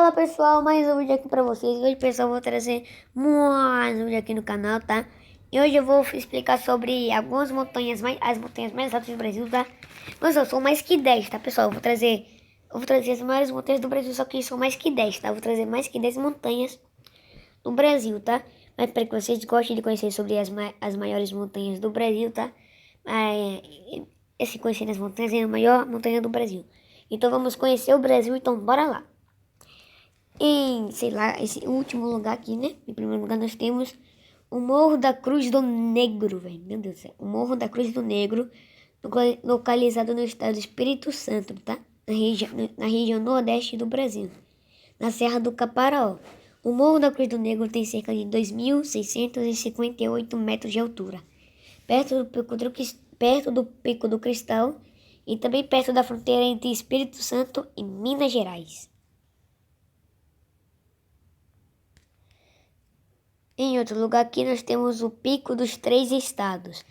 Fala pessoal, mais um vídeo aqui pra vocês. Hoje pessoal, eu vou trazer mais um vídeo aqui no canal, tá? E hoje eu vou explicar sobre algumas montanhas, as montanhas mais altas do Brasil, tá? Mas são mais que 10, tá pessoal? Eu vou trazer as maiores montanhas do Brasil, só que são mais que 10, tá? Eu vou trazer mais que 10 montanhas do Brasil, tá? Mas para que vocês gostem de conhecer sobre as maiores montanhas do Brasil, tá? Esse conhecer as montanhas é a maior montanha do Brasil. Então vamos conhecer o Brasil, então bora lá. Em, sei lá, esse último lugar aqui, né? Em primeiro lugar nós temos o Morro da Cruz do Negro, velho. Meu Deus do céu. O Morro da Cruz do Negro, localizado no estado do Espírito Santo, tá? Na região nordeste do Brasil, na Serra do Caparaó. O Morro da Cruz do Negro tem cerca de 2.658 metros de altura, perto do Pico do Cristal e também perto da fronteira entre Espírito Santo e Minas Gerais. Em outro lugar aqui nós temos o Pico dos Três Estados.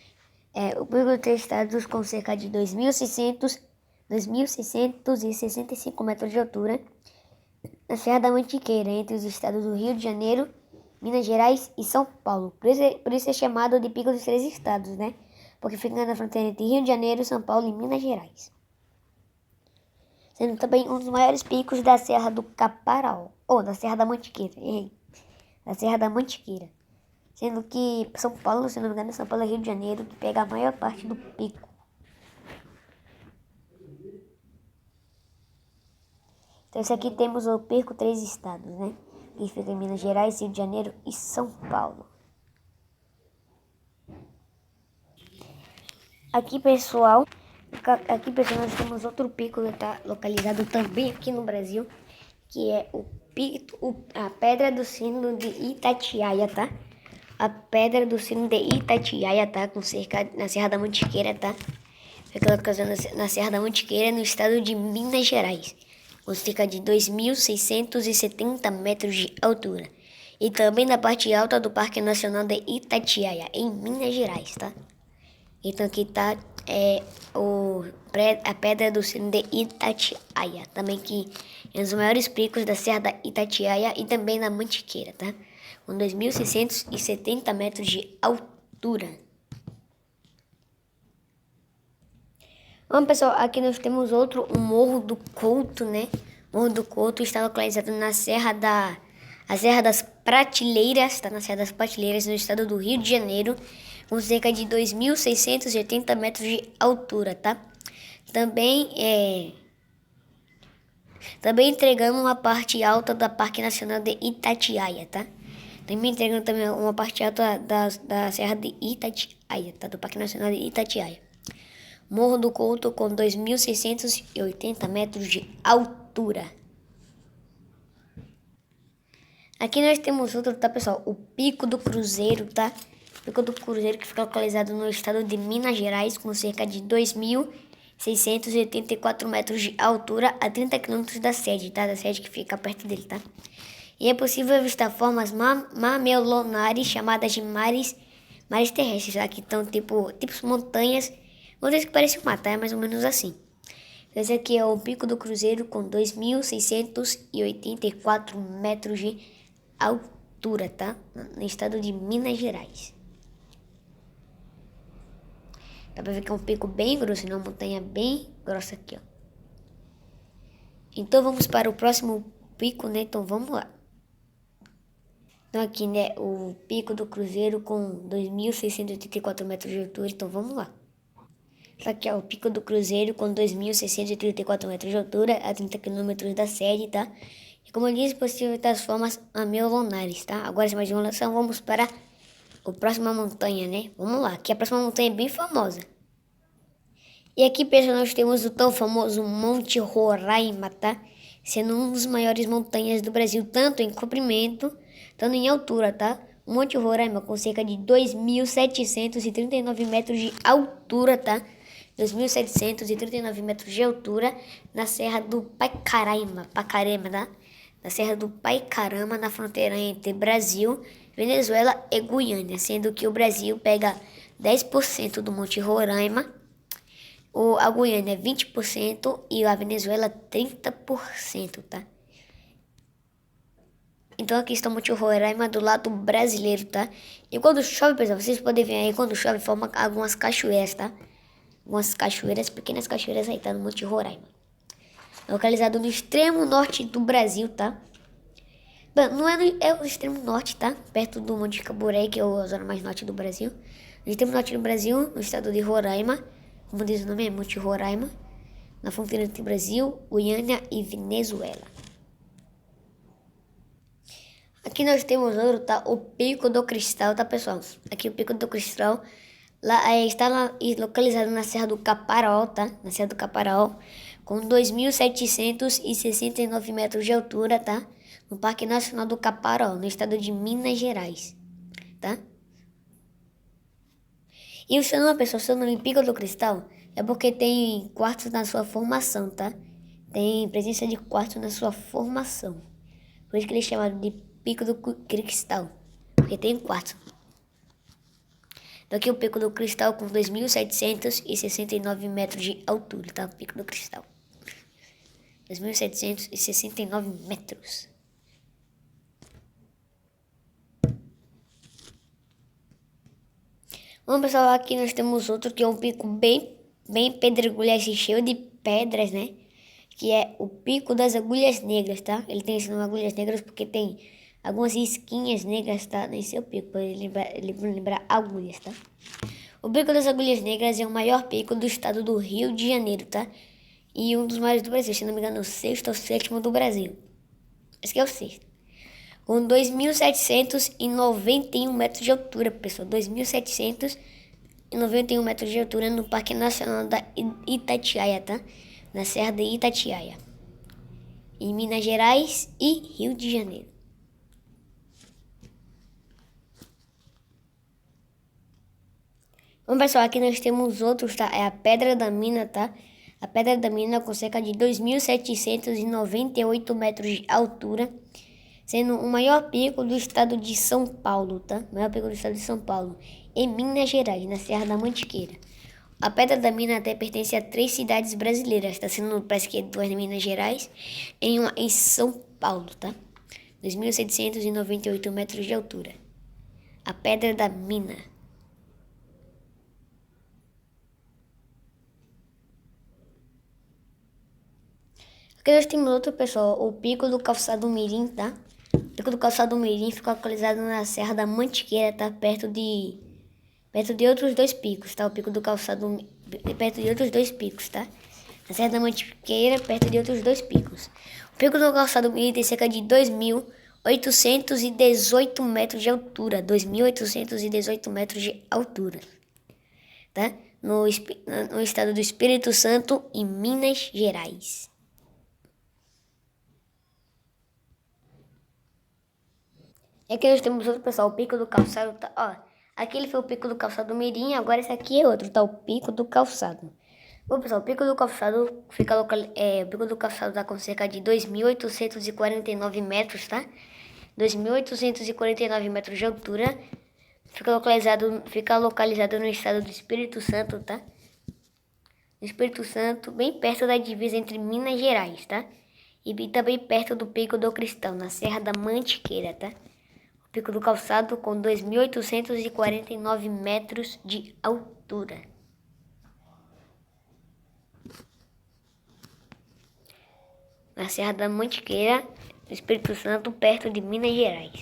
O Pico dos Três Estados com cerca de 2.665 metros de altura, na Serra da Mantiqueira, entre os estados do Rio de Janeiro, Minas Gerais e São Paulo. Por isso é chamado de Pico dos Três Estados, né? Porque fica na fronteira entre Rio de Janeiro, São Paulo e Minas Gerais. Sendo também um dos maiores picos da Serra do Caparaó, ou da Serra da Mantiqueira, da Serra da Mantiqueira. Sendo que São Paulo, se não me engano, São Paulo é Rio de Janeiro, que pega a maior parte do pico. Então, esse aqui temos o Pico Três Estados, né? Que fica em Minas Gerais, Rio de Janeiro e São Paulo. Aqui, pessoal, nós temos outro pico que está localizado também aqui no Brasil, que é a Pedra do Sino de Itatiaia, tá? A Pedra do Sino de Itatiaia, tá? Na Serra da Mantiqueira, tá? Fica localizada na Serra da Mantiqueira, no estado de Minas Gerais, com cerca de 2.670 metros de altura. E também na parte alta do Parque Nacional de Itatiaia, em Minas Gerais, tá? Então aqui tá a Pedra do Sino de Itatiaia, também que é um dos maiores picos da Serra da Itatiaia e também na Mantiqueira, tá? Com 2.670 metros de altura. Bom, pessoal, aqui nós temos o Morro do Couto, né? O Morro do Couto está localizado a Serra das Prateleiras, tá? Na Serra das Prateleiras, no estado do Rio de Janeiro, com cerca de 2.680 metros de altura, tá? Também entregando uma parte alta da Parque Nacional de Itatiaia, tá? Também entregando também uma parte alta da Serra de Itatiaia, tá? Do Parque Nacional de Itatiaia. Morro do Couto com 2.680 metros de altura. Aqui nós temos outro, tá, pessoal? O Pico do Cruzeiro, tá? O Pico do Cruzeiro, que fica localizado no estado de Minas Gerais, com cerca de 2.684 metros de altura, a 30 quilômetros da sede, tá? Da sede que fica perto dele, tá? E é possível avistar formas mamelunares chamadas de mares terrestres, tá? Que estão tipo montanhas que parecem um mar, tá? É mais ou menos assim. Esse aqui é o Pico do Cruzeiro com 2.684 metros de altura, tá? No estado de Minas Gerais. Dá pra ver que é um pico bem grosso, uma montanha bem grossa aqui, ó. Então vamos para o próximo pico, né? Então vamos lá. Então aqui, né, o Pico do Cruzeiro com 2.684 metros de altura, então vamos lá. Isso aqui é o Pico do Cruzeiro com 2.634 metros de altura, a 30 quilômetros da sede, tá? E como eu disse, possível das formas amelunares, tá? Agora, sem mais enrolação, vamos para a próxima montanha, né? Vamos lá, que a próxima montanha é bem famosa. E aqui, pessoal, nós temos o tão famoso Monte Roraima, tá? Sendo uma das maiores montanhas do Brasil, tanto em comprimento, tanto em altura, tá? O Monte Roraima com cerca de 2.739 metros de altura, tá? 2.739 metros de altura na Serra do Paicarama, tá? Na Serra do Paicarama, na fronteira entre Brasil, Venezuela e Guiana, sendo que o Brasil pega 10% do Monte Roraima, a Guiana é 20% e a Venezuela 30%, tá? Então aqui está o Monte Roraima do lado brasileiro, tá? E quando chove, pessoal, vocês podem ver aí, quando chove, forma algumas cachoeiras, tá? Algumas cachoeiras, pequenas cachoeiras aí, tá? No Monte Roraima. Localizado no extremo norte do Brasil, tá? Bom, não é, é o extremo norte, tá? Perto do Monte Caburé, que é a zona mais norte do Brasil. No extremo norte do Brasil, no estado de Roraima. Como diz o nome, é Monte Roraima. Na fronteira entre Brasil, Guiana e Venezuela. Aqui nós temos outro, tá? O Pico do Cristal, tá, pessoal? Aqui o Pico do Cristal está localizado na Serra do Caparaó, tá? Na Serra do Caparaó, com 2.769 metros de altura, tá? No Parque Nacional do Caparaó, no estado de Minas Gerais, tá? E o seu nome, pessoal, o seu nome Pico do Cristal é porque tem quartzo na sua formação, tá? Tem presença de quartzo na sua formação. Por isso que ele é chamado de Pico do Cristal, porque tem quartzo. Daqui o Pico do Cristal com 2.769 metros de altura, tá? O Pico do Cristal. 2.769 metros. Bom, pessoal, aqui nós temos outro que é um pico bem pedregulhado, cheio de pedras, né? Que é o Pico das Agulhas Negras, tá? Ele tem esse nome Agulhas Negras porque tem algumas risquinhas negras, tá? Nesse seu pico, para ele lembrar agulhas, tá? O Pico das Agulhas Negras é o maior pico do estado do Rio de Janeiro, tá? E um dos maiores do Brasil, se não me engano, o sexto ou sétimo do Brasil. Esse aqui é o sexto. Com 2.791 metros de altura, pessoal. 2.791 metros de altura no Parque Nacional da Itatiaia, tá? Na Serra de Itatiaia, em Minas Gerais e Rio de Janeiro. Bom, pessoal, aqui nós temos outros, tá? É a Pedra da Mina, tá? A Pedra da Mina com cerca de 2.798 metros de altura, sendo o maior pico do estado de São Paulo, tá? O maior pico do estado de São Paulo, em Minas Gerais, na Serra da Mantiqueira. A Pedra da Mina até pertence a 3 cidades brasileiras, está sendo, parece que 2 em Minas Gerais, uma em São Paulo, tá? 2.798 metros de altura. A Pedra da Mina. Aqui nós temos outro, pessoal, o Pico do Calçado Mirim, tá? O Pico do Calçado Mirim fica localizado na Serra da Mantiqueira, tá? Perto de outros dois picos, tá? O Pico do Calçado, perto de outros dois picos, tá? Na Serra da Mantiqueira, perto de outros dois picos. O Pico do Calçado Mirim tem cerca de 2.818 metros de altura. 2.818 metros de altura, tá? No estado do Espírito Santo, em Minas Gerais. E aqui nós temos outro, pessoal, o Pico do Calçado, tá? Ó, aquele foi o Pico do Calçado Mirim, agora esse aqui é outro, tá? O Pico do Calçado. Bom, pessoal, o Pico do Calçado fica o Pico do Calçado tá com cerca de 2.849 metros, tá? 2.849 metros de altura. Fica localizado no estado do Espírito Santo, tá? No Espírito Santo, bem perto da divisa entre Minas Gerais, tá? E também perto do Pico do Cristal, na Serra da Mantiqueira, tá? Pico do Calçado com 2.849 metros de altura. Na Serra da Mantiqueira, no Espírito Santo, perto de Minas Gerais.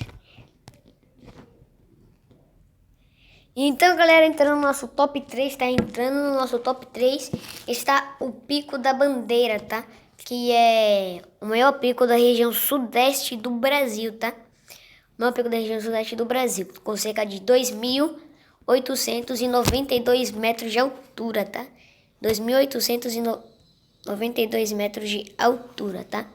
Então, galera, entrando no nosso top 3, tá? Entrando no nosso top 3 está o Pico da Bandeira, tá? Que é o maior pico da região sudeste do Brasil, tá? O maior pico da região sudeste do Brasil, com cerca de 2.892 metros de altura, tá? 2.892 metros de altura, tá?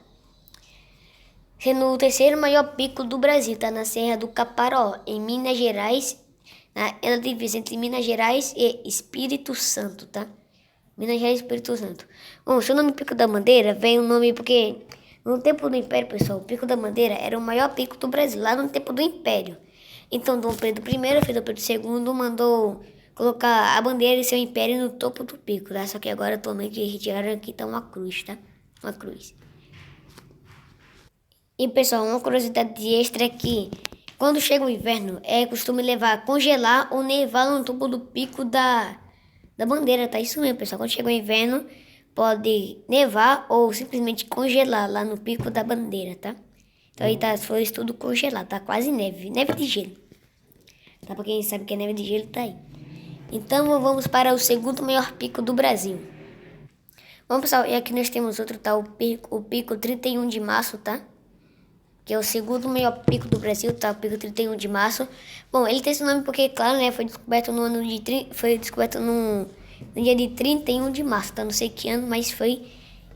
Sendo o terceiro maior pico do Brasil, tá? Na Serra do Caparaó, em Minas Gerais, na divisa entre Minas Gerais e Espírito Santo, tá? Minas Gerais e Espírito Santo. Bom, o seu nome Pico da Bandeira vem o nome porque no tempo do Império, pessoal, o Pico da Bandeira era o maior pico do Brasil, lá no tempo do Império. Então, Dom Pedro I e Dom Pedro II mandou colocar a bandeira e seu império no topo do pico, tá? Só que agora, atualmente, retiraram aqui, tá uma cruz, tá? Uma cruz. E pessoal, uma curiosidade extra é que quando chega o inverno, é costume levar congelar ou nevar no topo do pico da bandeira, tá? Isso mesmo, pessoal. Quando chega o inverno, pode nevar ou simplesmente congelar lá no pico da bandeira, tá? Então aí tá as flores tudo congelado, tá quase neve, neve de gelo. Tá? Pra quem sabe que é neve de gelo, tá aí. Então vamos para o segundo maior pico do Brasil. Bom, pessoal, e aqui nós temos outro, tá? O pico 31 de março, tá? Que é o segundo maior pico do Brasil, tá? O pico 31 de março. Bom, ele tem esse nome porque, claro, né? Foi descoberto no ano de... Foi descoberto no dia de 31 de março, tá? Não sei que ano, mas foi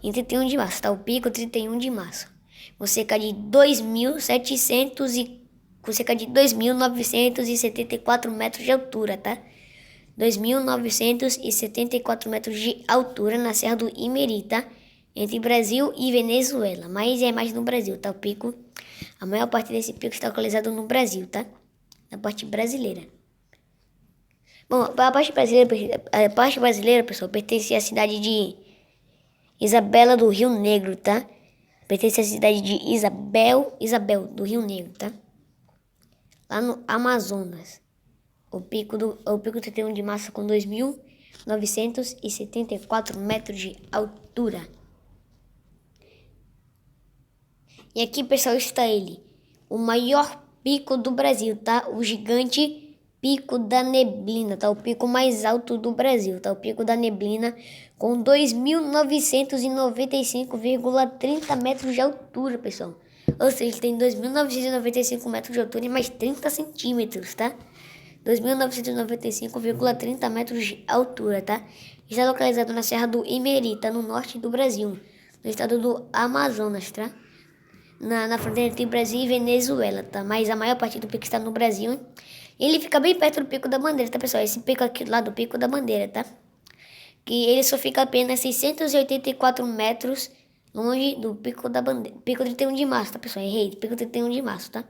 em 31 de março, tá? O pico 31 de março. Com cerca de 2.974 metros de altura, tá? 2.974 metros de altura na Serra do Imeri, tá? Entre Brasil e Venezuela, mas é mais no Brasil, tá? O pico, a maior parte desse pico está localizado no Brasil, tá? Na parte brasileira. Bom, a parte brasileira, pessoal, pertence à cidade de Isabela do Rio Negro, tá? Pertence à cidade de Isabel do Rio Negro, tá? Lá no Amazonas. O pico 31 de março com 2.974 metros de altura. E aqui, pessoal, está ele. O maior pico do Brasil, tá? O gigante Pico da Neblina, tá? O pico mais alto do Brasil, tá? O Pico da Neblina com 2.995,30 metros de altura, pessoal. Ou seja, ele tem 2.995 metros de altura e mais 30 centímetros, tá? 2.995,30 metros de altura, tá? Está localizado na Serra do Imeri, tá? No norte do Brasil, no estado do Amazonas, tá? Na fronteira entre Brasil e Venezuela, tá? Mas a maior parte do pico está no Brasil. Ele fica bem perto do Pico da Bandeira, tá, pessoal? Esse pico aqui lá do Pico da Bandeira, tá? Que ele só fica apenas 684 metros longe do Pico da Bandeira. Pico 31 de março, tá, pessoal? Errei. Pico 31 de março, tá?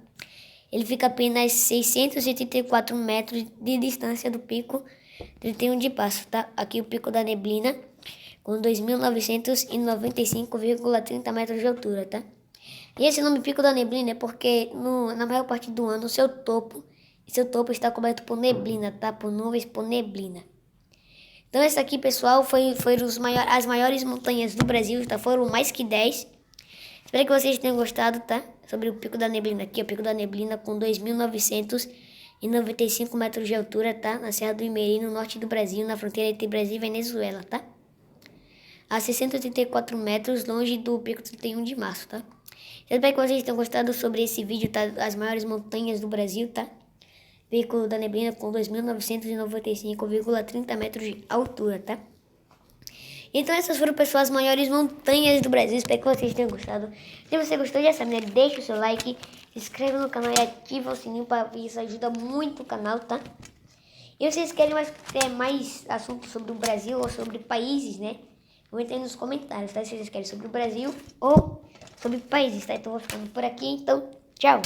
Ele fica apenas 684 metros de distância do Pico 31 de março, tá? Aqui o Pico da Neblina, com 2.995,30 metros de altura, tá? E esse nome Pico da Neblina é porque na maior parte do ano seu topo está coberto por neblina, tá? Por nuvens, por neblina. Então essa aqui, pessoal, foram as maiores montanhas do Brasil, tá? Foram mais que 10. Espero que vocês tenham gostado, tá? Sobre o Pico da Neblina aqui, o Pico da Neblina com 2.995 metros de altura, tá? Na Serra do Imeri, no norte do Brasil, na fronteira entre Brasil e Venezuela, tá? A 684 metros longe do Pico 31 de março, tá? Espero que vocês tenham gostado sobre esse vídeo, tá? As maiores montanhas do Brasil, tá? Pico da Neblina com 2.995,30 metros de altura, tá? Então essas foram, pessoal, as maiores montanhas do Brasil. Espero que vocês tenham gostado. Se você gostou, já sabe, né? Deixa o seu like, se inscreve no canal e ativa o sininho para isso ajuda muito o canal, tá? E vocês querem mais assuntos sobre o Brasil ou sobre países, né? Comentem nos comentários, tá? Se vocês querem sobre o Brasil ou sobre países, tá? Então vou ficando por aqui, então tchau!